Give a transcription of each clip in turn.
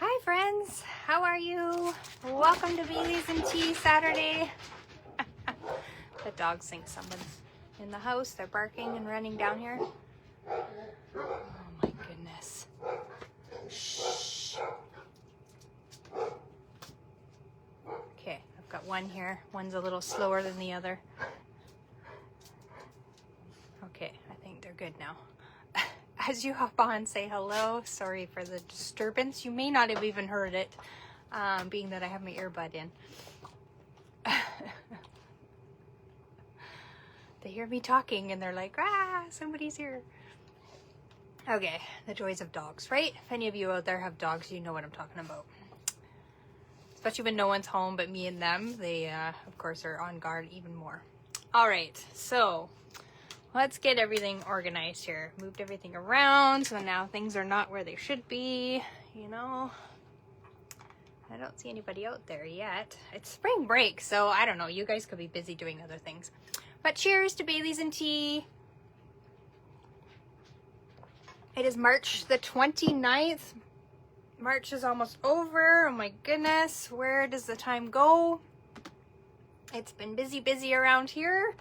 Hi friends, how are you? Welcome to Bailey's and Tea Saturday. The dogs think someone's in the house. They're barking and running down here. Oh my goodness. Shh. Okay, I've got one here. One's a little slower than the other. Okay, I think they're good now. As you hop on, say hello. Sorry for the disturbance. You may not have even heard it, being that I have my earbud in. They hear me talking and they're like, ah, somebody's here. Okay, the joys of dogs, right? If any of you out there have dogs, you know what I'm talking about. Especially when no one's home but me and them. They, of course, are on guard even more. All right, so let's get everything organized here. Moved everything around, so now things are not where they should be, you know. I don't see anybody out there yet. It's spring break, so I don't know. You guys could be busy doing other things. But cheers to Bailey's and Tea. It is March the 29th. March is almost over. Oh my goodness. Where does the time go? It's been busy around here.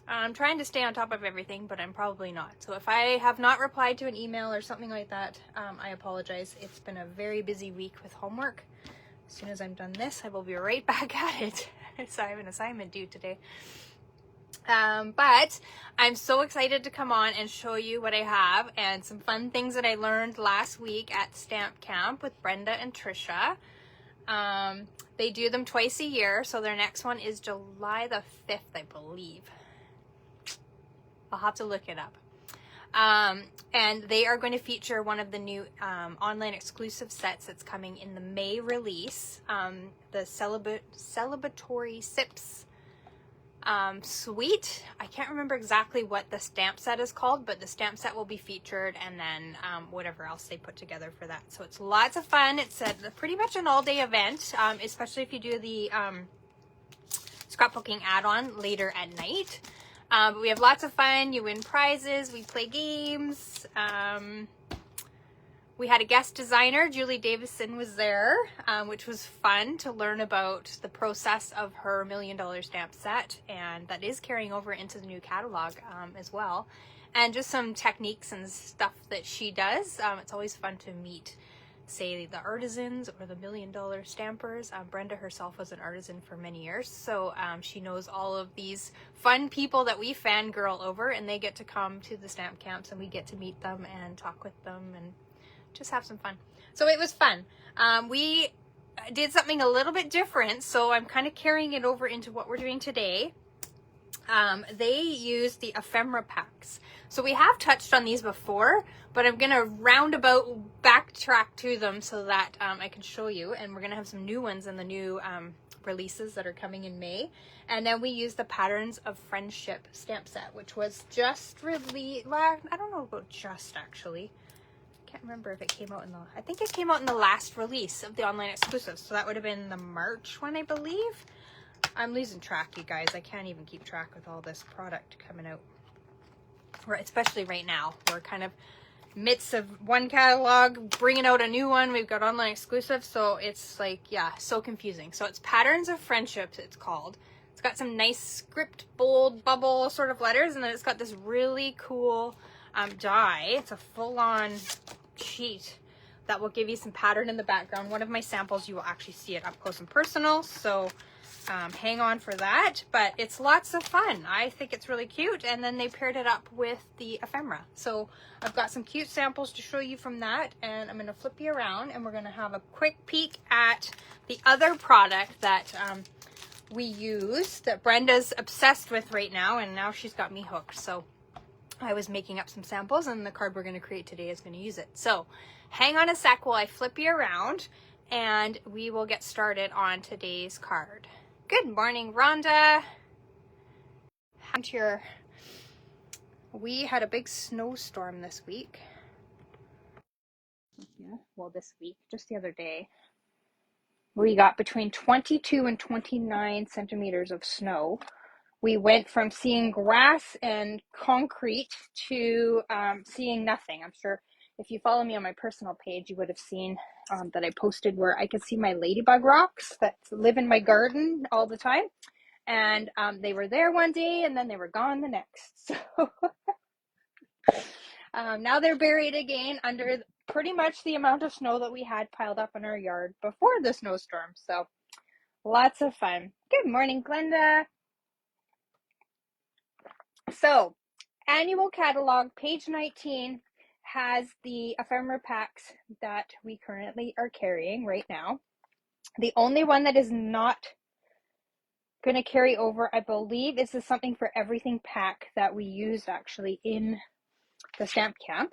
I'm trying to stay on top of everything, but I'm probably not. So if I have not replied to an email or something like that, I apologize. It's been a very busy week with homework. As soon as I'm done this, I will be right back at it. So I have an assignment due today. But I'm so excited to come on and show you what I have and some fun things that I learned last week at Stamp Camp with Brenda and Trisha. They do them twice a year, so their next one is July the 5th, I believe. I'll have to look it up. And they are going to feature one of the new online exclusive sets that's coming in the May release, the Celebratory Sips suite. I can't remember exactly what the stamp set is called, but the stamp set will be featured, and then whatever else they put together for that. So it's lots of fun. It's pretty much an all-day event, especially if you do the scrapbooking add-on later at night. But we have lots of fun. You win prizes. We play games. We had a guest designer, Julie Davison was there, which was fun to learn about the process of her $1 Million stamp set, and that is carrying over into the new catalog as well. And just some techniques and stuff that she does. It's always fun to meet, say, the artisans or the $1 Million stampers. Brenda herself was an artisan for many years, so she knows all of these fun people that we fangirl over, and they get to come to the stamp camps and we get to meet them and talk with them and just have some fun. So it was fun. We did something a little bit different, so I'm kind of carrying it over into what we're doing today. They use the ephemera packs. So we have touched on these before, but I'm going to roundabout backtrack to them so that I can show you. And we're going to have some new ones in the new releases that are coming in May. And then we use the Patterns of Friendship stamp set, which was just released. Well, I don't know about just actually. Can't remember if it came out in the, I think it came out in the last release of the online exclusives. So that would have been the March one, I believe. I'm losing track, you guys. I can't even keep track with all this product coming out. Right, especially right now. We're kind of midst of one catalog, bringing out a new one. We've got online exclusives, so it's like, yeah, so confusing. So it's Patterns of Friendships, it's called. It's got some nice script, bold, bubble sort of letters, and then it's got this really cool die. It's a full-on sheet that will give you some pattern in the background. One of my samples, you will actually see it up close and personal, so hang on for that. But it's lots of fun. I think it's really cute, and then they paired it up with the ephemera. So I've got some cute samples to show you from that, and I'm going to flip you around, and we're going to have a quick peek at the other product that we use that Brenda's obsessed with right now, and now she's got me hooked. So I was making up some samples, and the card we're going to create today is going to use it. So hang on a sec while I flip you around, and we will get started on today's card. Good morning, Rhonda. We had a big snowstorm this week. Yeah, well, this week, just the other day. We got between 22 and 29 centimeters of snow. We went from seeing grass and concrete to seeing nothing. I'm sure if you follow me on my personal page, you would have seen that I posted where I could see my ladybug rocks that live in my garden all the time. And they were there one day and then they were gone the next. So now they're buried again under pretty much the amount of snow that we had piled up in our yard before the snowstorm. So lots of fun. Good morning, Glenda. So annual catalog, page 19, has the ephemera packs that we currently are carrying right now. The only one that is not going to carry over, I believe, is the Something for Everything pack that we used actually in the stamp camp.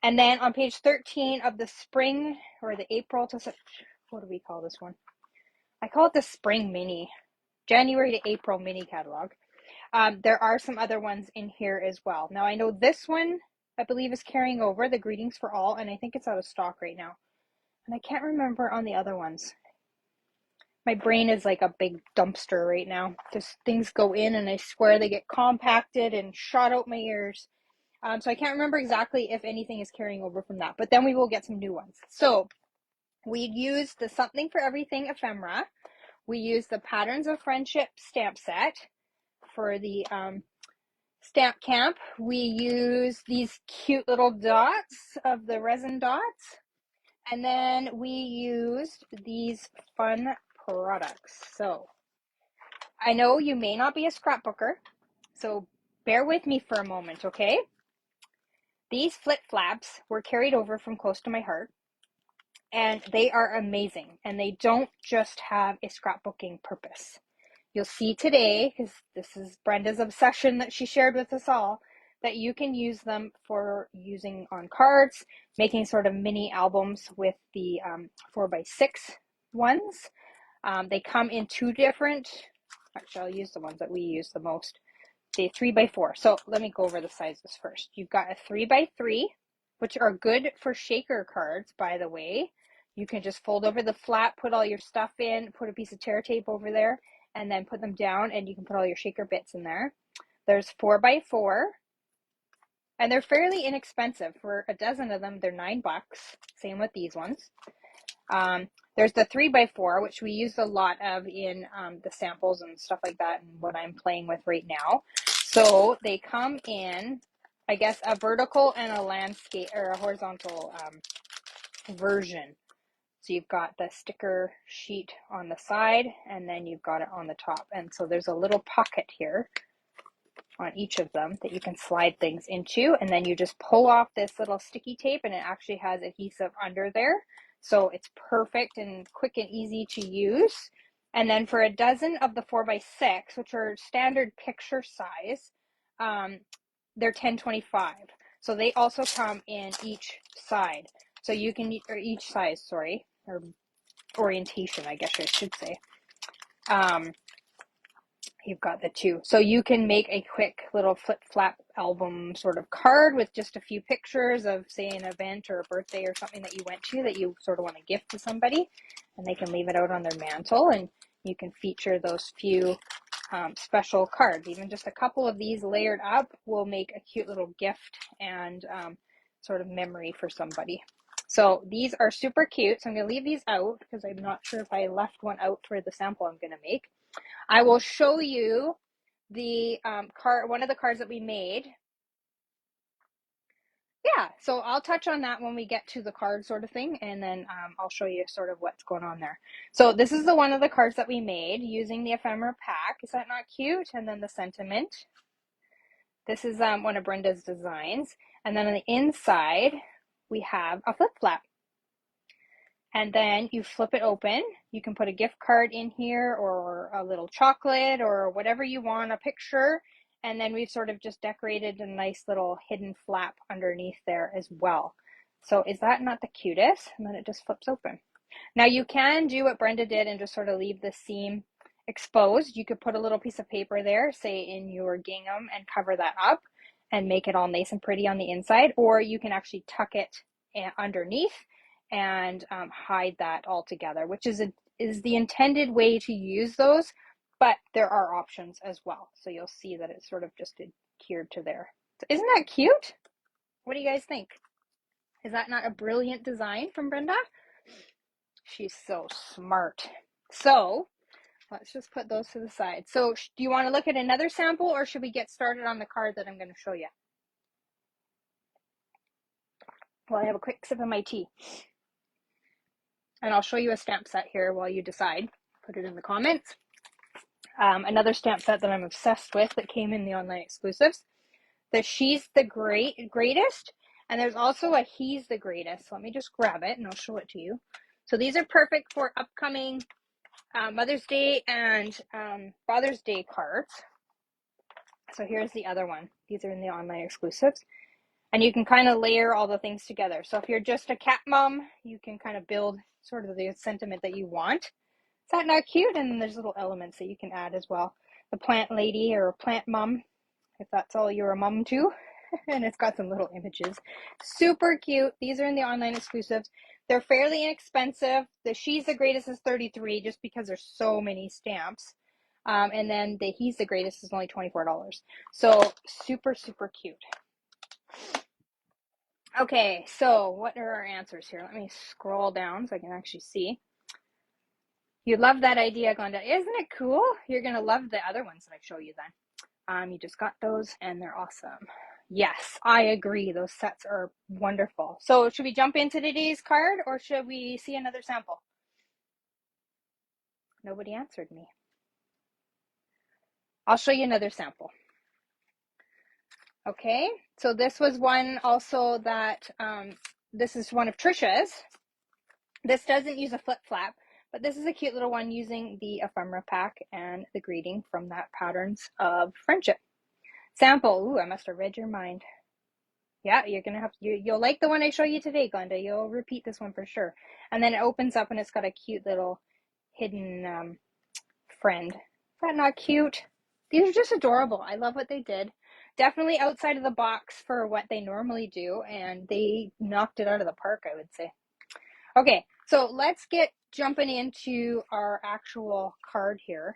And then on page 13 of the spring, or the April to, what do we call this one? I call it the spring mini, January to April mini catalog. There are some other ones in here as well. Now I know this one, I believe, is carrying over, the Greetings for All, and I think it's out of stock right now. And I can't remember on the other ones. My brain is like a big dumpster right now. Just things go in and I swear they get compacted and shot out my ears. So I can't remember exactly if anything is carrying over from that, but then we will get some new ones. So we use the Something for Everything ephemera. We use the Patterns of Friendship stamp set for the stamp camp. We use these cute little dots of the resin dots. And then we used these fun products. So I know you may not be a scrapbooker, so bear with me for a moment, okay? These flip flaps were carried over from Close to My Heart, and they are amazing, and they don't just have a scrapbooking purpose. You'll see today, because this is Brenda's obsession that she shared with us all, that you can use them for using on cards, making sort of mini albums with the 4x6 ones. They come in two different, actually I'll use the ones that we use the most, the 3x4. So let me go over the sizes first. You've got a 3x3, which are good for shaker cards, by the way. You can just fold over the flap, put all your stuff in, put a piece of tear tape over there, and then put them down, and you can put all your shaker bits in there. There's 4x4, and they're fairly inexpensive. For a dozen of them, they're $9. Same with these ones. There's the 3x4, which we use a lot of in the samples and stuff like that, and what I'm playing with right now. So they come in, I guess, a vertical and a landscape, or a horizontal version. So you've got the sticker sheet on the side, and then you've got it on the top. And so there's a little pocket here on each of them that you can slide things into, and then you just pull off this little sticky tape, and it actually has adhesive under there. So it's perfect and quick and easy to use. And then for a dozen of the 4x6, which are standard picture size, they're $10.25. So they also come in each side. So you can, or each size, sorry, or orientation, I guess I should say. You've got the two. So you can make a quick little flip flap album sort of card with just a few pictures of, say, an event or a birthday or something that you went to that you sort of want to gift to somebody, and they can leave it out on their mantle, and you can feature those few special cards. Even just a couple of these layered up will make a cute little gift and sort of memory for somebody. So these are super cute. So I'm going to leave these out because I'm not sure if I left one out for the sample I'm going to make. I will show you the card, one of the cards that we made. Yeah, so I'll touch on that when we get to the card sort of thing, and then I'll show you sort of what's going on there. So this is the one of the cards that we made using the ephemera pack. Is that not cute? And then the sentiment. This is one of Brenda's designs. And then on the inside, we have a flip flap. And then you flip it open. You can put a gift card in here or a little chocolate or whatever you want, a picture. And then we've sort of just decorated a nice little hidden flap underneath there as well. So is that not the cutest? And then it just flips open. Now you can do what Brenda did and just sort of leave the seam exposed. You could put a little piece of paper there, say in your gingham, and cover that up and make it all nice and pretty on the inside. Or you can actually tuck it underneath and hide that all together, which is the intended way to use those, but there are options as well. So you'll see that it's sort of just adhered to there. So isn't that cute? What do you guys think? Is that not a brilliant design from Brenda? She's so smart. So let's just put those to the side. So do you want to look at another sample, or should we get started on the card that I'm going to show you? Well, I have a quick sip of my tea. And I'll show you a stamp set here while you decide. Put it in the comments. Another stamp set that I'm obsessed with that came in the online exclusives. The She's the Greatest. And there's also a He's the Greatest. So let me just grab it and I'll show it to you. So these are perfect for upcoming Mother's Day and Father's Day cards. So here's the other one. These are in the online exclusives. And you can kind of layer all the things together. So if you're just a cat mom, you can kind of build sort of the sentiment that you want. Is that not cute? And then there's little elements that you can add as well. The plant lady or plant mom, if that's all you're a mom to. And it's got some little images. Super cute. These are in the online exclusives. They're fairly inexpensive. The She's the Greatest is $33 just because there's so many stamps. And then the He's the Greatest is only $24. So super, super cute. Okay, so what are our answers here? Let me scroll down so I can actually see. You love that idea, Glenda. Isn't it cool? You're going to love the other ones that I show you then. You just got those and they're awesome. Yes, I agree. Those sets are wonderful. So should we jump into today's card or should we see another sample? Nobody answered me. I'll show you another sample. Okay, so this was one also that, this is one of Trisha's. This doesn't use a flip flap, but this is a cute little one using the ephemera pack and the greeting from that Patterns of Friendship sample. Ooh, I must have read your mind. Yeah, you're gonna have you'll like the one I show you today, Glenda. You'll repeat this one for sure. And then it opens up and it's got a cute little hidden friend. Is that not cute? These are just adorable. I love what they did. Definitely outside of the box for what they normally do, and they knocked it out of the park, I would say. Okay, so let's get jumping into our actual card here.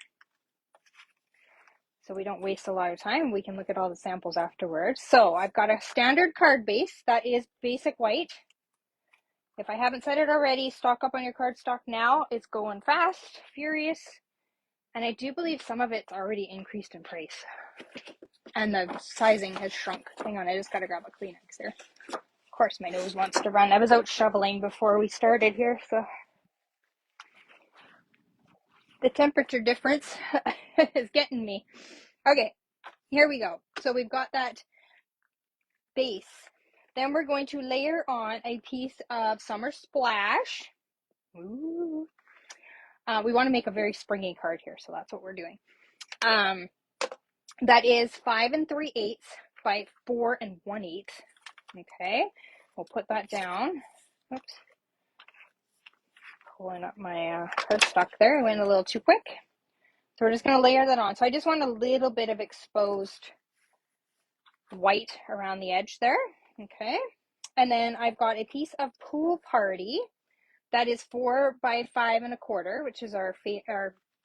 So we don't waste a lot of time. We can look at all the samples afterwards. So I've got a standard card base that is basic white. If I haven't said it already, stock up on your cardstock now. It's going fast, furious. And I do believe some of it's already increased in price. And the sizing has shrunk. Hang on, I just gotta grab a Kleenex here. Of course my nose wants to run. I was out shoveling before we started here, so the temperature difference is getting me. Okay, here we go. So we've got that base. Then we're going to layer on a piece of Summer Splash. Ooh. We want to make a very springy card here, so that's what we're doing. That is 5 3/8 by 4 1/8. Okay, we'll put that down. Oops. Pulling up my cardstock there. I went a little too quick. So we're just going to layer that on. So I just want a little bit of exposed white around the edge there. Okay. And then I've got a piece of Pool Party that is 4 by 5 1/4, which is our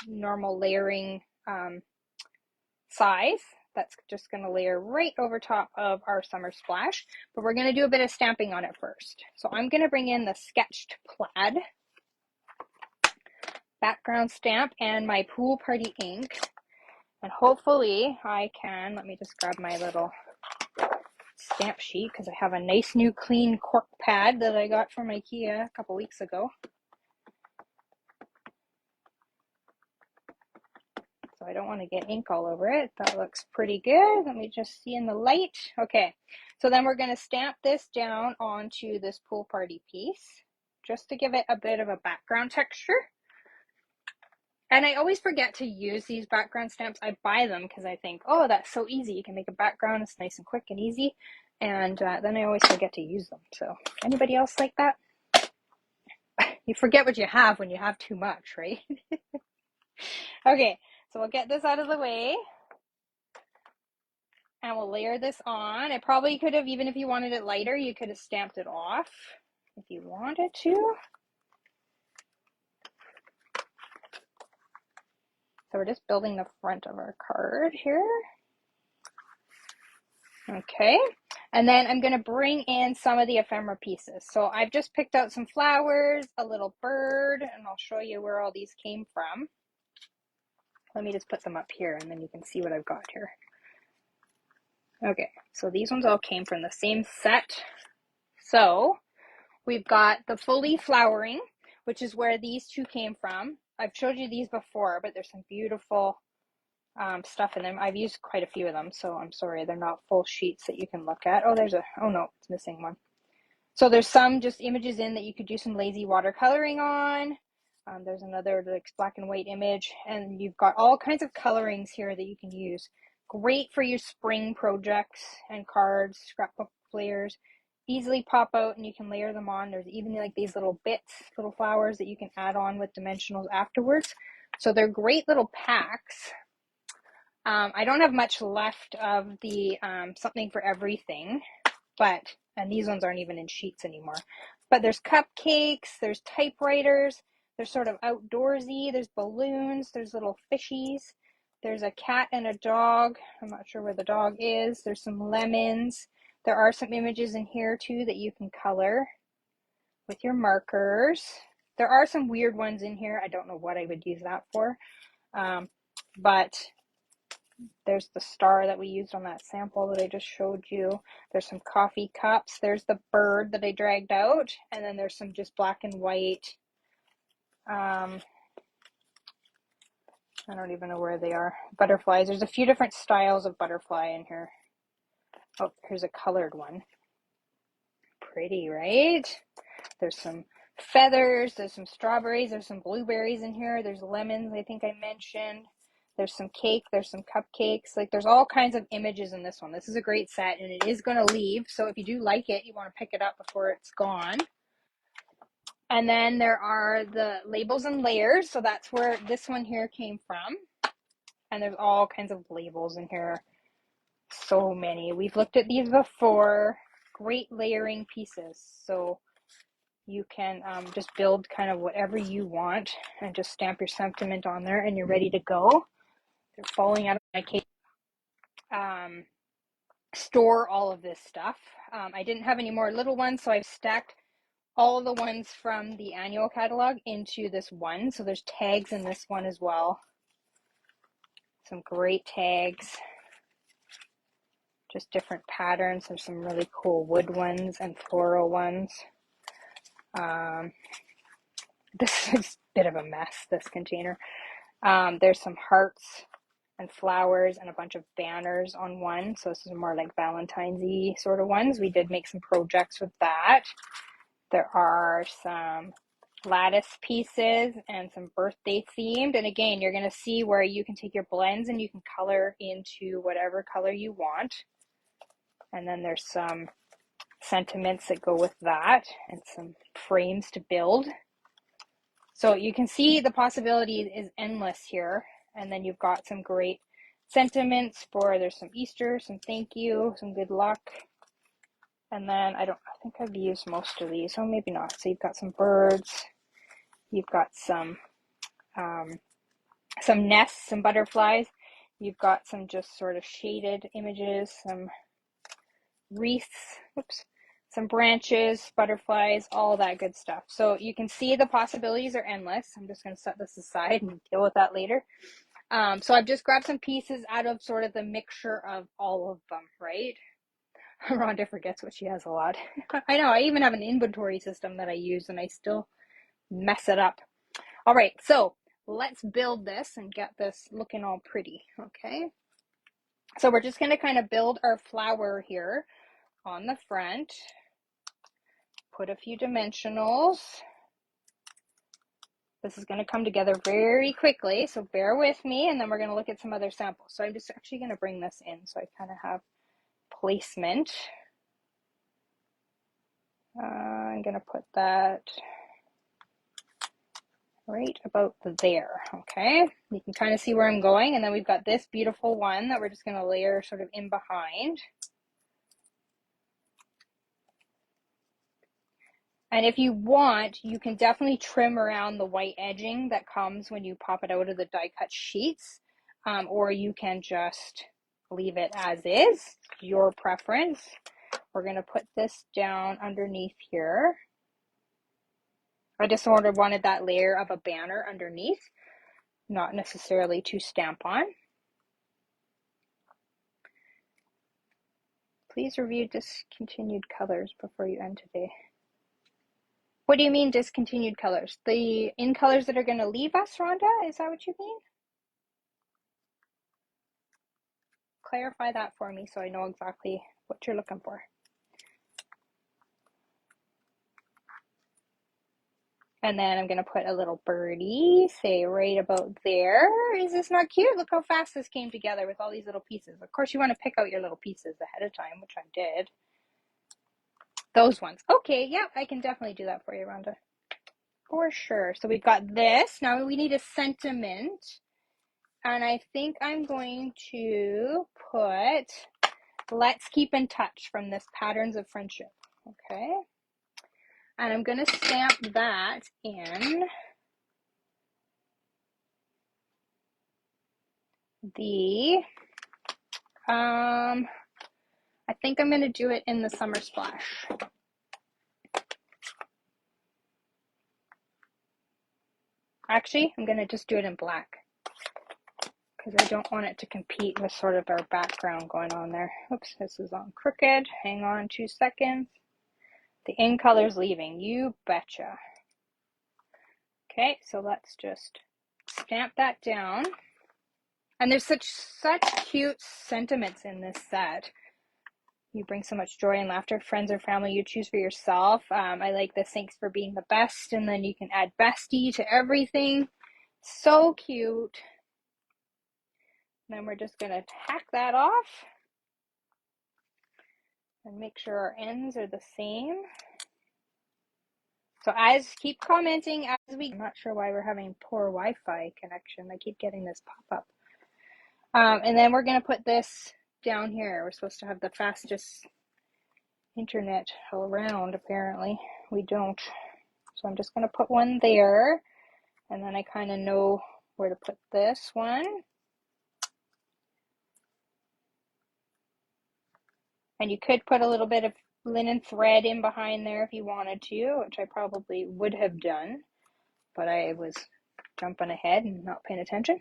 normal layering size. That's just going to layer right over top of our Summer Splash, but we're going to do a bit of stamping on it first. So I'm going to bring in the Sketched Plaid background stamp and my Pool Party ink, and hopefully I can, let me just grab my little stamp sheet because I have a nice new clean cork pad that I got from IKEA a couple weeks ago. So I don't want to get ink all over it. That looks pretty good. Let me just see in the light. Okay, so then we're going to stamp this down onto this Pool Party piece just to give it a bit of a background texture. And I always forget to use these background stamps. I buy them because I think, oh, that's so easy. You can make a background. It's nice and quick and easy. And then I always forget to use them. So anybody else like that? You forget what you have when you have too much, right? Okay, so we'll get this out of the way. And we'll layer this on. I probably could have, even if you wanted it lighter, you could have stamped it off if you wanted to. So we're just building the front of our card here. Okay, and then I'm going to bring in some of the ephemera pieces. So I've just picked out some flowers, a little bird, and I'll show you where all these came from. Let me just put them up here and then you can see what I've got here. Okay, so these ones all came from the same set. So we've got the fully flowering, which is where these two came from. I've showed you these before, but there's some beautiful stuff in them. I've used quite a few of them, so I'm sorry they're not full sheets that you can look at. Oh, oh no, it's missing one. So there's some just images in that you could do some lazy watercoloring on. There's another like black and white image, and you've got all kinds of colorings here that you can use. Great for your spring projects and cards, scrapbook layers. Easily pop out and you can layer them on. There's even like these little bits, little flowers that you can add on with dimensionals afterwards. So they're great little packs. I don't have much left of the something for everything, and these ones aren't even in sheets anymore. But there's cupcakes, there's typewriters, there's sort of outdoorsy, there's balloons, there's little fishies, there's a cat and a dog. I'm not sure where the dog is. There's some lemons. There are some images in here too that you can color with your markers. There are some weird ones in here. I don't know what I would use that for. But there's the star that we used on that sample that I just showed you. There's some coffee cups. There's the bird that I dragged out. And then there's some just black and white. I don't even know where they are. Butterflies. There's a few different styles of butterfly in here. Oh, here's a colored one. Pretty, right? There's some feathers. There's some strawberries. There's some blueberries in here. There's lemons, I think I mentioned. There's some cake, there's some cupcakes, like there's all kinds of images in this one. This is a great set and it is going to leave. So if you do like it, you want to pick it up before it's gone. And then there are the labels and layers. So that's where this one here came from. And there's all kinds of labels in here. So many. We've looked at these before. Great layering pieces. So you can just build kind of whatever you want and just stamp your sentiment on there and you're ready to go. They're falling out of my case. Store all of this stuff. I didn't have any more little ones, so I've stacked all the ones from the annual catalog into this one. So there's tags in this one as well. Some great tags. Just different patterns. There's some really cool wood ones and floral ones. This is a bit of a mess, this container. There's some hearts and flowers and a bunch of banners on one. So this is more like Valentine's-y sort of ones. We did make some projects with that. There are some lattice pieces and some birthday themed. And again, you're going to see where you can take your blends and you can color into whatever color you want. And then there's some sentiments that go with that and some frames to build. So you can see the possibility is endless here. And then you've got some great sentiments for, there's some Easter, some thank you, some good luck. And then I think I've used most of these, so maybe not. So you've got some birds, you've got some nests, some butterflies, you've got some just sort of shaded images, some wreaths, some branches, butterflies, all that good stuff. So you can see the possibilities are endless. I'm just going to set this aside and deal with that later. So I've just grabbed some pieces out of sort of the mixture of all of them, right? Rhonda forgets what she has a lot. I know, I even have an inventory system that I use and I still mess it up. All right, so let's build this and get this looking all pretty, okay? So we're just going to kind of build our flower here on the front. Put a few dimensionals. This is going to come together very quickly, so bear with me, and then we're going to look at some other samples. So I'm just actually going to bring this in so I kind of have placement. I'm going to put that right about there, okay? You can kind of see where I'm going, and then we've got this beautiful one that we're just going to layer sort of in behind. And if you want, you can definitely trim around the white edging that comes when you pop it out of the die cut sheets, or you can just leave it as is, your preference. We're going to put this down underneath here. I just sort of wanted that layer of a banner underneath, not necessarily to stamp on. Please review discontinued colors before you end today. What do you mean discontinued colors? The in colors that are going to leave us, Rhonda? Is that what you mean? Clarify that for me so I know exactly what you're looking for. And then I'm going to put a little birdie, say right about there. Is this not cute? Look how fast this came together with all these little pieces. Of course, you want to pick out your little pieces ahead of time, which I did. Those ones. Okay, yeah, I can definitely do that for you, Rhonda. For sure. So we've got this. Now we need a sentiment. And I think I'm going to put, let's keep in touch from this Patterns of Friendship. Okay. And I'm going to stamp that in the, I think I'm going to do it in the Summer Splash. Actually, I'm going to just do it in black because I don't want it to compete with sort of our background going on there. Oops, this is on crooked. Hang on 2 seconds. The in color's leaving. You betcha. Okay, so let's just stamp that down. And there's such cute sentiments in this set. You bring so much joy and laughter, friends or family you choose for yourself. I like this, thanks for being the best. And then you can add bestie to everything. So cute. Then we're just going to tack that off. And make sure our ends are the same. So keep commenting as we, I'm not sure why we're having poor Wi-Fi connection. I keep getting this pop up. And then we're going to put this down here. We're supposed to have the fastest internet all around. Apparently we don't. So I'm just going to put one there. And then I kind of know where to put this one. And you could put a little bit of linen thread in behind there if you wanted to, which I probably would have done. But I was jumping ahead and not paying attention.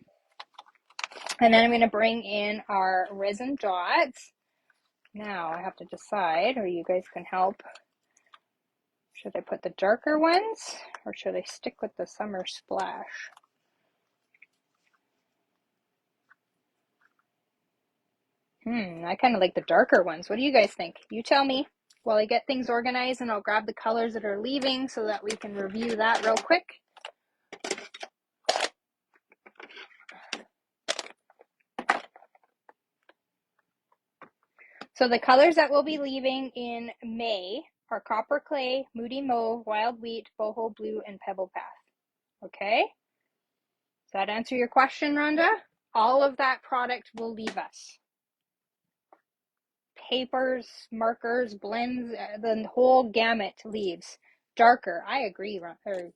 And then I'm going to bring in our resin dots. Now I have to decide, or you guys can help. Should I put the darker ones, or should I stick with the Summer Splash? I kind of like the darker ones. What do you guys think? You tell me while I get things organized, and I'll grab the colors that are leaving so that we can review that real quick. So the colors that will be leaving in May are Copper Clay, Moody Mauve, Wild Wheat, Boho Blue, and Pebble Path. Okay? Does that answer your question, Rhonda? All of that product will leave us. Papers, markers, blends, the whole gamut leaves. Darker. I agree,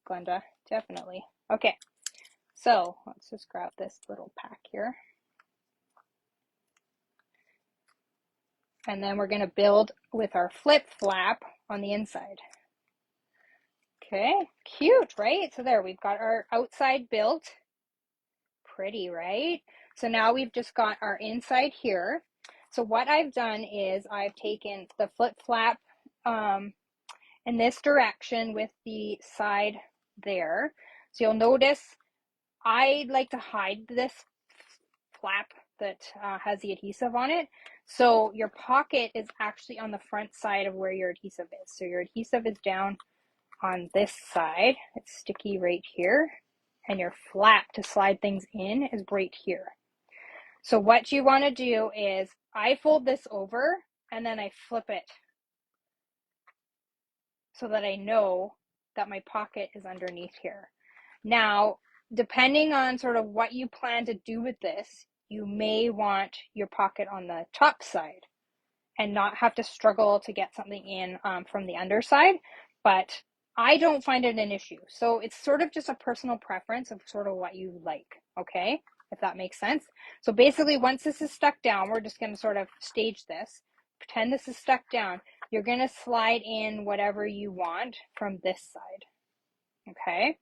Glenda. Definitely. Okay. So let's just grab this little pack here. And then we're going to build with our flip flap on the inside. Okay, cute, right? So there, we've got our outside built. Pretty, right? So now we've just got our inside here. So what I've done is I've taken the flip flap in this direction with the side there. So you'll notice I like to hide this flap that has the adhesive on it. So your pocket is actually on the front side of where your adhesive is. So your adhesive is down on this side. It's sticky right here. And your flap to slide things in is right here. So what you want to do is I fold this over and then I flip it so that I know that my pocket is underneath here. Now, depending on sort of what you plan to do with this, you may want your pocket on the top side and not have to struggle to get something in from the underside, but I don't find it an issue. So it's sort of just a personal preference of sort of what you like, okay? if that makes sense. So basically, once this is stuck down, we're just going to sort of stage this. Pretend this is stuck down. You're going to slide in whatever you want from this side. Okay?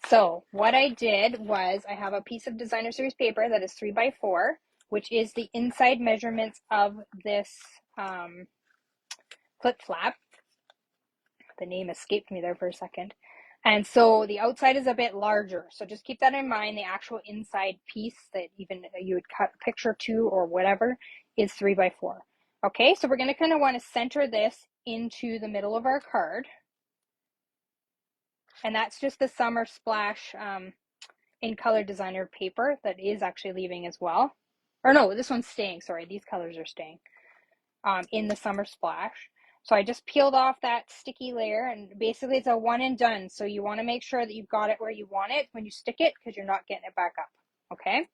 So what I did was I have a piece of designer series paper that is 3x4, which is the inside measurements of this flip flap. The name escaped me there for a second. And so the outside is a bit larger. So just keep that in mind. The actual inside piece that even you would cut a picture to or whatever is 3x4. Okay, so we're going to kind of want to center this into the middle of our card. And that's just the Summer Splash in color designer paper that is actually leaving as well. Or no, this one's staying. Sorry, these colors are staying in the Summer Splash. So I just peeled off that sticky layer, and basically it's a one and done. So you want to make sure that you've got it where you want it when you stick it, because you're not getting it back up. Okay.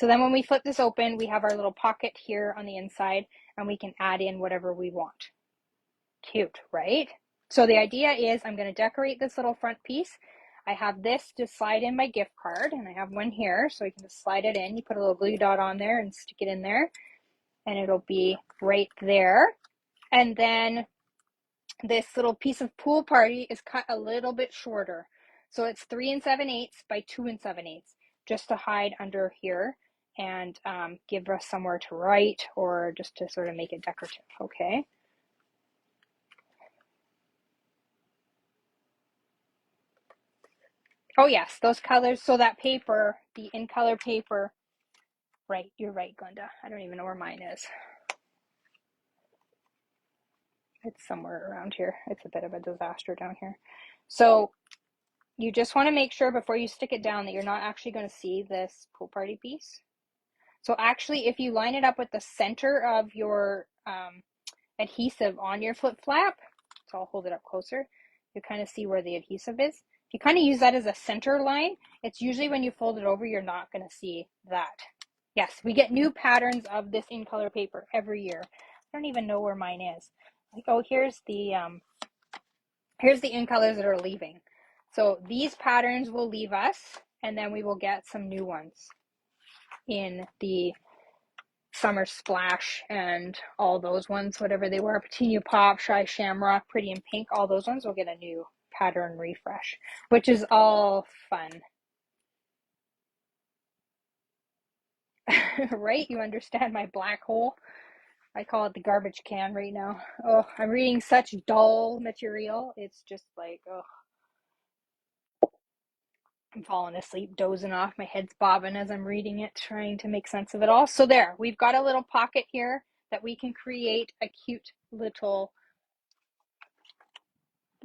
So then when we flip this open, we have our little pocket here on the inside, and we can add in whatever we want. Cute, right? So the idea is I'm going to decorate this little front piece. I have this to slide in my gift card, and I have one here, so I can just slide it in. You put a little glue dot on there and stick it in there, and it'll be right there. And then this little piece of pool party is cut a little bit shorter. So it's 3 7/8 by 2 7/8, just to hide under here and give us somewhere to write, or just to sort of make it decorative, okay? Oh yes, those colors, so that paper, the in color paper, right, you're right, Glenda. I don't even know where mine is. It's somewhere around here. It's a bit of a disaster down here. So you just want to make sure before you stick it down that you're not actually going to see this pool party piece. So actually, if you line it up with the center of your adhesive on your flip flap, so I'll hold it up closer, you kind of see where the adhesive is. If you kind of use that as a center line, it's usually when you fold it over, you're not going to see that. Yes, we get new patterns of this in color paper every year. I don't even know where mine is. Like, oh, here's the in colors that are leaving. So these patterns will leave us, and then we will get some new ones in the Summer Splash and all those ones, whatever they were, Petunia Pop, Shy Shamrock, Pretty in Pink, all those ones will get a new pattern refresh, which is all fun. Right? You understand my black hole? I call it the garbage can right now. Oh, I'm reading such dull material. It's just like, oh. I'm falling asleep, dozing off. My head's bobbing as I'm reading it, trying to make sense of it all. So there, we've got a little pocket here that we can create a cute little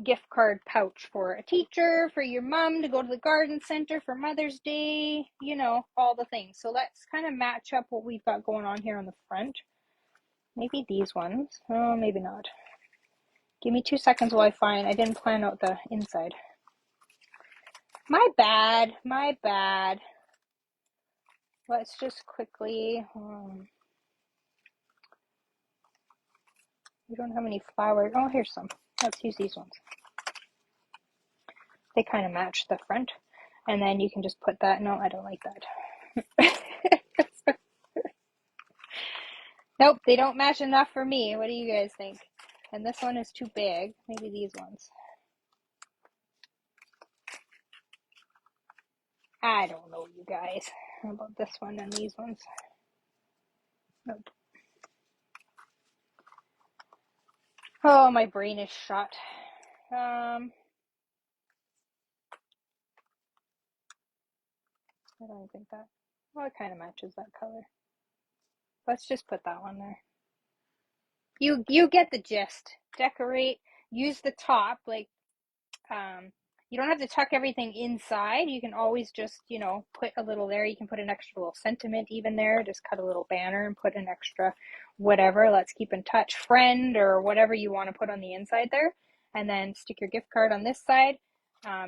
gift card pouch for a teacher, for your mom to go to the garden center for Mother's Day, you know, all the things. So let's kind of match up what we've got going on here on the front. Maybe these ones. Oh, maybe not. Give me 2 seconds while I didn't plan out the inside. My bad, my bad. Let's just quickly, we don't have any flowers. Oh, here's some. Let's use these ones. They kind of match the front. And then you can just put that. No, I don't like that. Nope, they don't match enough for me. What do you guys think? And this one is too big. Maybe these ones. I don't know, you guys. How about this one and these ones? Nope. Oh, my brain is shut. I don't think that. Well, it kind of matches that color. Let's just put that one there. You get the gist. Decorate. Use the top, like, you don't have to tuck everything inside. You can always just, you know, put a little there. You can put an extra little sentiment even there. Just cut a little banner and put an extra whatever. Let's keep in touch friend or whatever you want to put on the inside there. And then stick your gift card on this side.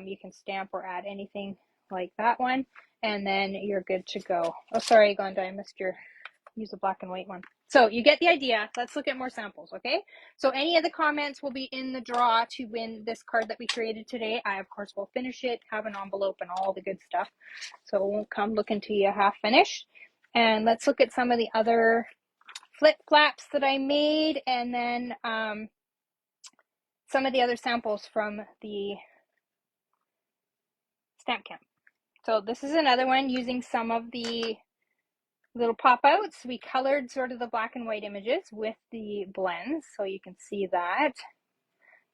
You can stamp or add anything like that one. And then you're good to go. Oh, sorry, Glenda, I missed your, use a black and white one. So you get the idea. Let's look at more samples, okay? So any of the comments will be in the draw to win this card that we created today. I, of course, will finish it, have an envelope and all the good stuff. So it won't come looking to you half finished. And let's look at some of the other flip flaps that I made, and then some of the other samples from the stamp camp. So this is another one using some of the little pop-outs. We colored sort of the black and white images with the blends, so you can see that.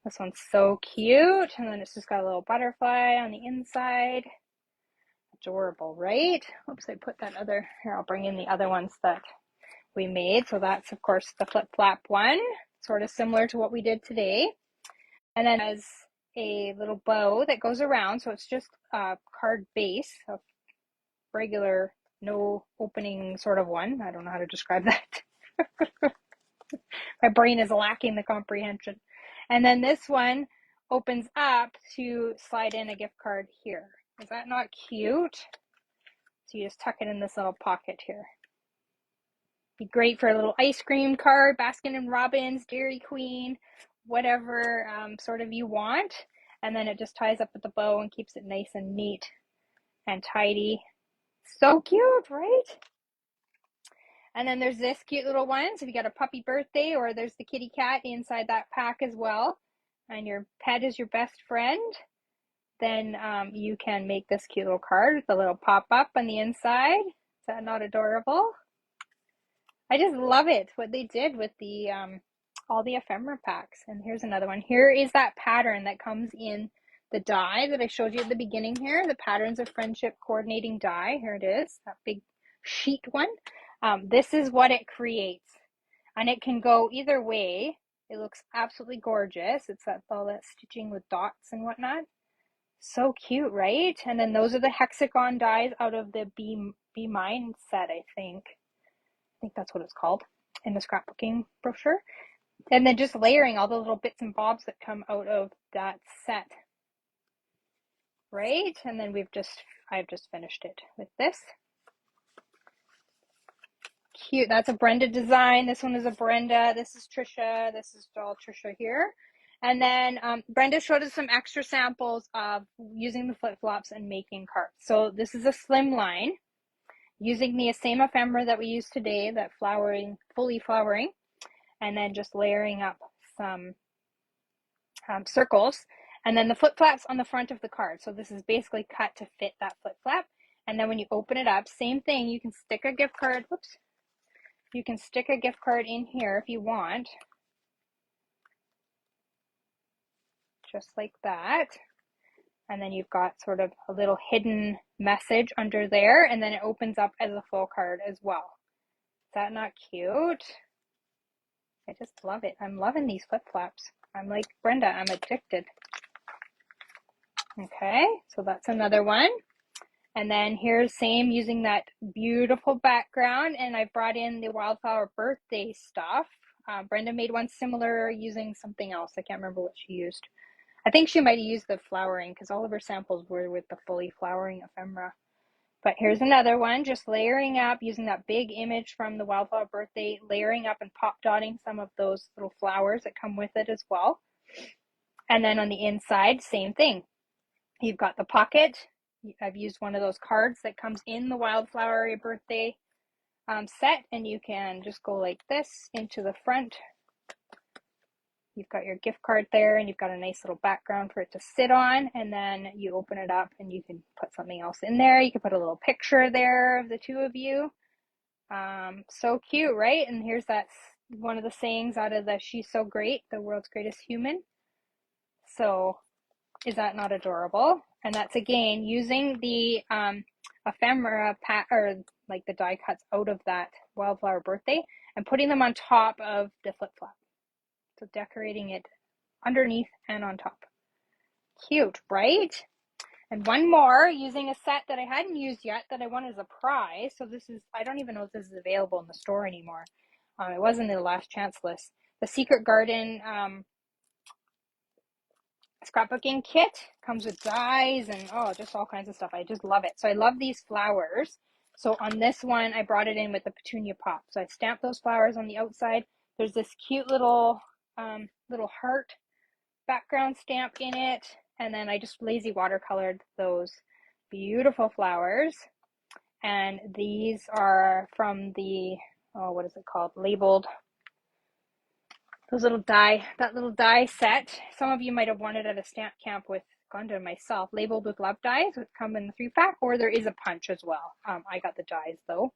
This one's so cute, and then it's just got a little butterfly on the inside. Adorable, right? Oops, I put that other, here, I'll bring in the other ones that we made. So that's, of course, the flip-flap one, sort of similar to what we did today. And then as a little bow that goes around, so it's just a card base, a regular, no opening sort of one. I don't know how to describe that. My brain is lacking the comprehension. And then this one opens up to slide in a gift card here. Is that not cute? So you just tuck it in this little pocket here. Be great for a little ice cream card, Baskin and Robbins, Dairy Queen, whatever sort of you want. And then it just ties up with the bow and keeps it nice and neat and tidy. So cute, right? And then there's this cute little one. So if you got a puppy birthday, or there's the kitty cat inside that pack as well, and your pet is your best friend, then you can make this cute little card with a little pop-up on the inside. Is that not adorable? I just love it, what they did with the all the ephemera packs. And here's another one. Here is that pattern that comes in the die that I showed you at the beginning here, the Patterns of Friendship Coordinating Die. Here it is, that big sheet one. This is what it creates. And it can go either way. It looks absolutely gorgeous. It's all that stitching with dots and whatnot. So cute, right? And then those are the hexagon dies out of the Be Mine set, I think. I think that's what it's called in the scrapbooking brochure. And then just layering all the little bits and bobs that come out of that set. Right? And then I've just finished it with this. Cute. That's a Brenda design. This one is a Brenda. This is Trisha. This is all Trisha here. And then Brenda showed us some extra samples of using the flip-flops and making cards. So this is a slim line using the same ephemera that we used today, that fully flowering, and then just layering up some circles, and then the flip-flaps on the front of the card. So this is basically cut to fit that flip-flap. And then when you open it up, same thing, you can stick a gift card. Whoops. You can stick a gift card in here if you want. Just like that. And then you've got sort of a little hidden message under there, and then it opens up as a full card as well. Is that not cute? I just love it. I'm loving these flip-flops. I'm like Brenda, I'm addicted. Okay, so that's another one. And then here's same, using that beautiful background, and I brought in the wildflower birthday stuff. Brenda made one similar using something else. I can't remember what she used. I think she might have used the flowering, because all of her samples were with the fully flowering ephemera. But here's another one, just layering up, using that big image from the wildflower birthday, layering up and pop dotting some of those little flowers that come with it as well. And then on the inside, same thing. You've got the pocket. I've used one of those cards that comes in the wildflower birthday set, and you can just go like this into the front. You've got your gift card there, and you've got a nice little background for it to sit on, and then you open it up and you can put something else in there. You can put a little picture there of the two of you. So cute, right? And here's one of the sayings out of the She's So Great, the World's Greatest Human. So is that not adorable? And that's again using the ephemera or like the die cuts out of that wildflower birthday and putting them on top of the flip-flop. So decorating it underneath and on top. Cute, right? And one more, using a set that I hadn't used yet that I won as a prize. So this is, I don't even know if this is available in the store anymore. It wasn't in the last chance list. The Secret Garden scrapbooking kit comes with dies and just all kinds of stuff. I just love it. So I love these flowers. So on this one, I brought it in with the petunia pop. So I stamped those flowers on the outside. There's this cute little little heart background stamp in it. And then I just lazy watercolored those beautiful flowers. And these are from the, oh, what is it called? Labeled. Those little die, that little die set. Some of you might have wanted at a stamp camp with Glenda and myself, labeled with love dies, which come in the 3-pack, or there is a punch as well. I got the dies though.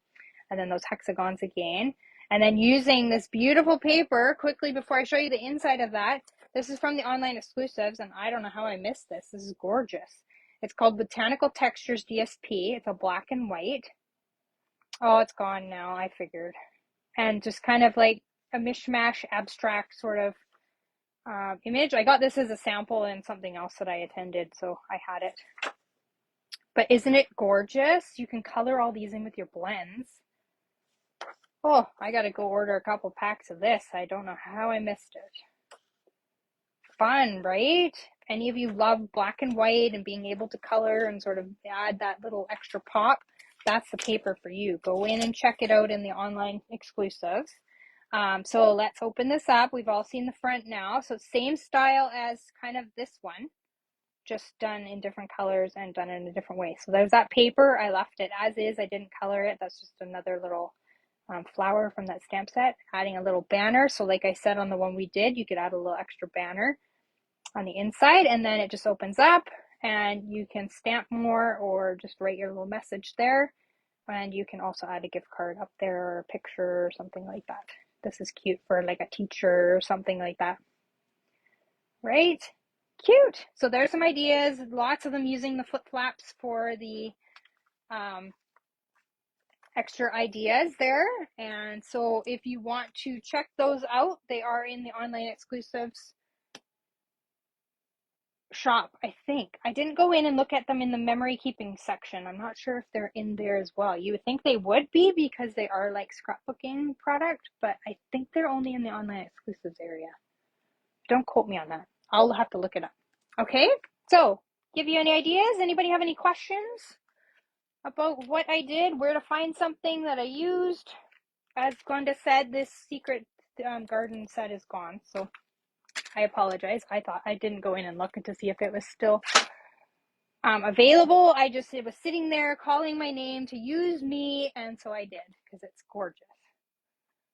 And then those hexagons again. And then using this beautiful paper, quickly before I show you the inside of that, this is from the online exclusives, and I don't know how I missed this. This is gorgeous. It's called Botanical Textures DSP. It's a black and white. Oh, it's gone now, I figured. And just kind of like a mishmash, abstract sort of image. I got this as a sample in something else that I attended, so I had it. But isn't it gorgeous? You can color all these in with your blends. Oh, I gotta go order a couple packs of this. I don't know how I missed it. Fun, right? Any of you love black and white and being able to color and sort of add that little extra pop, that's the paper for you. Go in and check it out in the online exclusives. So let's open this up. We've all seen the front now. So same style as kind of this one, just done in different colors and done in a different way. So there's that paper. I left it as is. I didn't color it. That's just another little flower from that stamp set. Adding a little banner. So like I said on the one we did, you could add a little extra banner on the inside, and then it just opens up and you can stamp more or just write your little message there. And you can also add a gift card up there or a picture or something like that. This is cute for like a teacher or something like that. Right? Cute. So there's some ideas. Lots of them using the flip flaps for the extra ideas there. And so if you want to check those out, they are in the online exclusives shop, I think. I didn't go in and look at them in the memory keeping section. I'm not sure if they're in there as well. You would think they would be because they are like scrapbooking product, but I think they're only in the online exclusives area. Don't quote me on that. I'll have to look it up. Okay, so give you any ideas? Anybody have any questions about what I did, where to find something that I used? As Glenda said, this secret garden set is gone, so I apologize. I thought I didn't go in and look to see if it was still available. It was sitting there calling my name to use me, and so I did because it's gorgeous.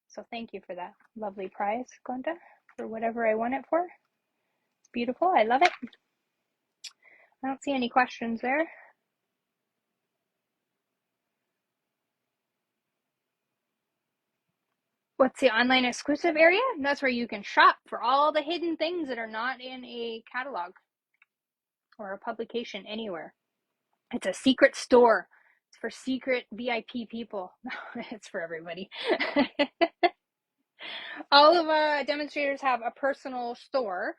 So thank you for that lovely prize, Glenda, for whatever I won it for. It's beautiful. I love it. I don't see any questions there. What's the online exclusive area? That's where you can shop for all the hidden things that are not in a catalog or a publication anywhere. It's a secret store. It's for secret VIP people. It's for everybody. All of our demonstrators have a personal store.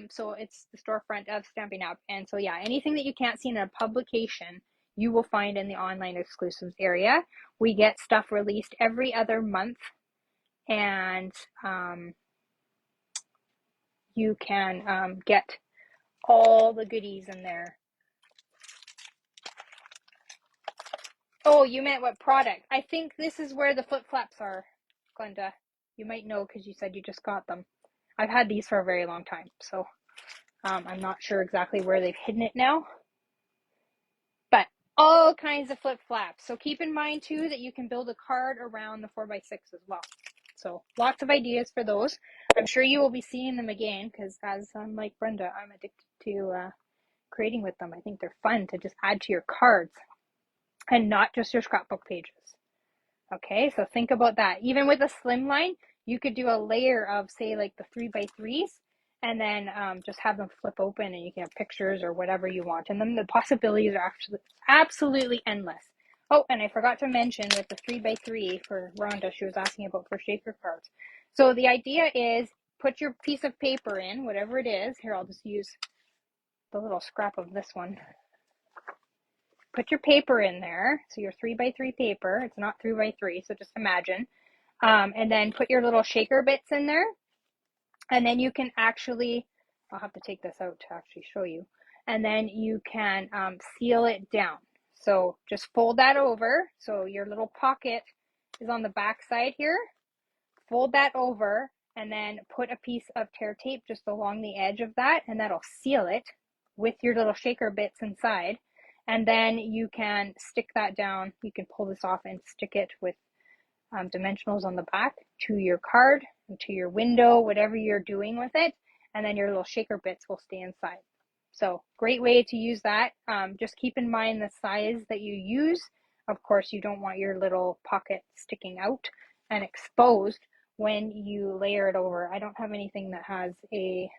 So it's the storefront of Stampin' Up. And so yeah, anything that you can't see in a publication, you will find in the online exclusives area. We get stuff released every other month, and you can get all the goodies in there. Oh, you meant what product? I think this is where the flip flaps are, Glenda. You might know because you said you just got them. I've had these for a very long time, so I'm not sure exactly where they've hidden it now. But all kinds of flip flaps. So keep in mind too that you can build a card around the 4x6 as well. So lots of ideas for those. I'm sure you will be seeing them again because as I'm like Brenda, I'm addicted to creating with them. I think they're fun to just add to your cards and not just your scrapbook pages. Okay, so think about that. Even with a slimline, you could do a layer of, say, like the 3x3s, and then just have them flip open, and you can have pictures or whatever you want. And then the possibilities are actually absolutely endless. Oh, and I forgot to mention with the 3x3 for Rhonda, she was asking about for shaker cards. So the idea is put your piece of paper in, whatever it is. Here, I'll just use the little scrap of this one. Put your paper in there. So your 3x3 paper, it's not 3x3, so just imagine. And then put your little shaker bits in there. And then you can actually, I'll have to take this out to actually show you. And then you can seal it down. So just fold that over. So your little pocket is on the back side here. Fold that over and then put a piece of tear tape just along the edge of that, and that'll seal it with your little shaker bits inside. And then you can stick that down. You can pull this off and stick it with dimensionals on the back to your card, to your window, whatever you're doing with it. And then your little shaker bits will stay inside. So great way to use that. Just keep in mind the size that you use. Of course, you don't want your little pocket sticking out and exposed when you layer it over. I don't have anything that has a,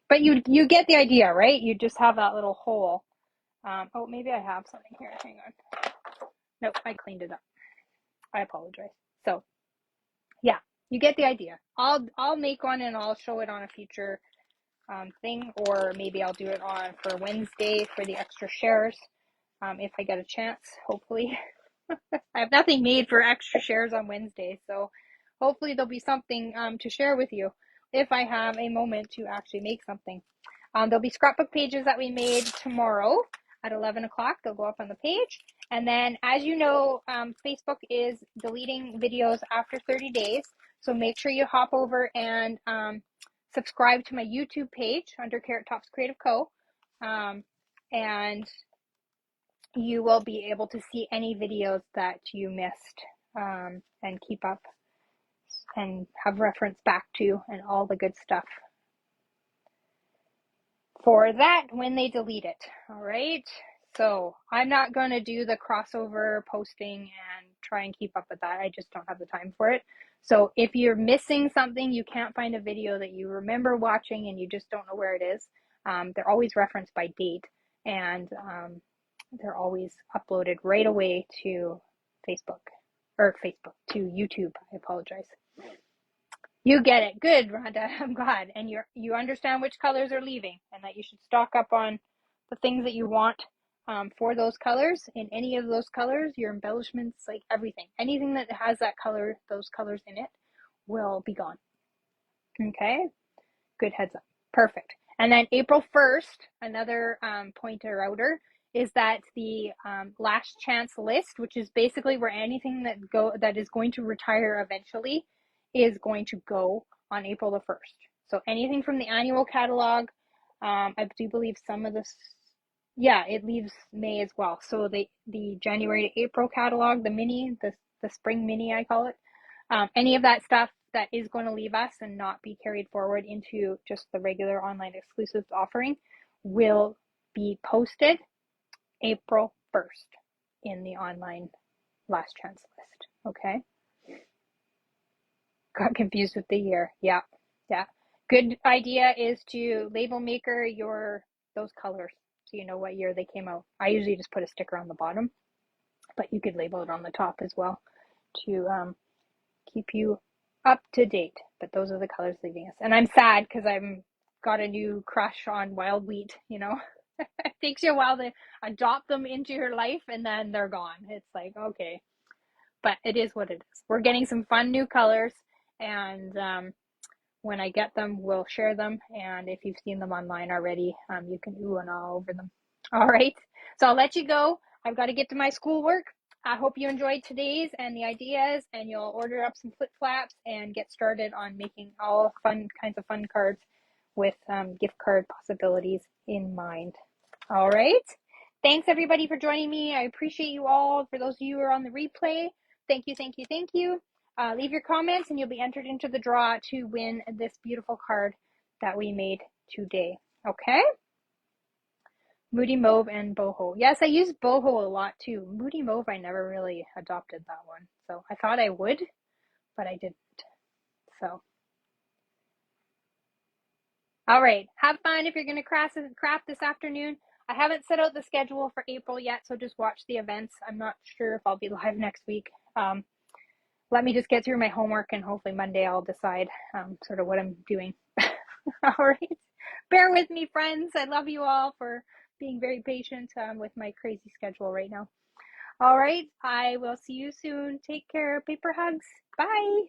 but you get the idea, right? You just have that little hole. Oh, maybe I have something here. Hang on. Nope, I cleaned it up. I apologize. So yeah, you get the idea. I'll make one and I'll show it on a future thing, or maybe I'll do it on for Wednesday for the extra shares if I get a chance, hopefully. I have nothing made for extra shares on Wednesday, so hopefully there'll be something to share with you if I have a moment to actually make something. There'll be scrapbook pages that we made tomorrow at 11 o'clock. They'll go up on the page. And then, as you know, Facebook is deleting videos after 30 days. So make sure you hop over and subscribe to my YouTube page under carrottopscreativeco. And you will be able to see any videos that you missed and keep up and have reference back to and all the good stuff for that when they delete it. All right. So I'm not going to do the crossover posting and try and keep up with that. I just don't have the time for it. So if you're missing something, you can't find a video that you remember watching and you just don't know where it is, they're always referenced by date, and they're always uploaded right away to to YouTube. I apologize. You get it. Good, Rhonda. I'm glad. And you understand which colors are leaving and that you should stock up on the things that you want for those colors. In any of those colors, your embellishments, like everything, anything that has that color, those colors in it, will be gone. Okay? Good heads up. Perfect. And then April 1st, another pointer outer is that the last chance list, which is basically where anything that is going to retire eventually is going to go on April the 1st. So anything from the annual catalog, I do believe some of this, yeah, it leaves May as well. So the January to April catalog, the mini, the spring mini, I call it, any of that stuff that is going to leave us and not be carried forward into just the regular online exclusives offering will be posted April 1st in the online last chance list. Okay. Got confused with the year. Yeah. Yeah. Good idea is to label maker those colors so you know what year they came out. I usually just put a sticker on the bottom, but you could label it on the top as well to keep you up to date. But those are the colors leaving us. And I'm sad because I've got a new crush on wild wheat, you know. It takes you a while to adopt them into your life and then they're gone. It's like, okay. But it is what it is. We're getting some fun new colors, and when I get them, we'll share them. And if you've seen them online already, you can ooh and ah over them. All right. So I'll let you go. I've got to get to my schoolwork. I hope you enjoyed today's and the ideas, and you'll order up some flip flaps and get started on making all kinds of fun cards with gift card possibilities in mind. All right. Thanks everybody for joining me. I appreciate you all. For those of you who are on the replay, thank you, thank you, thank you. Leave your comments and you'll be entered into the draw to win this beautiful card that we made today. Okay? Moody Mauve and Boho. Yes, I use Boho a lot too. Moody Mauve, I never really adopted that one. So I thought I would, but I didn't. So. All right. Have fun if you're going to craft this afternoon. I haven't set out the schedule for April yet, so just watch the events. I'm not sure if I'll be live next week. Let me just get through my homework, and hopefully Monday I'll decide sort of what I'm doing. All right. Bear with me, friends. I love you all for being very patient with my crazy schedule right now. All right. I will see you soon. Take care. Paper hugs. Bye.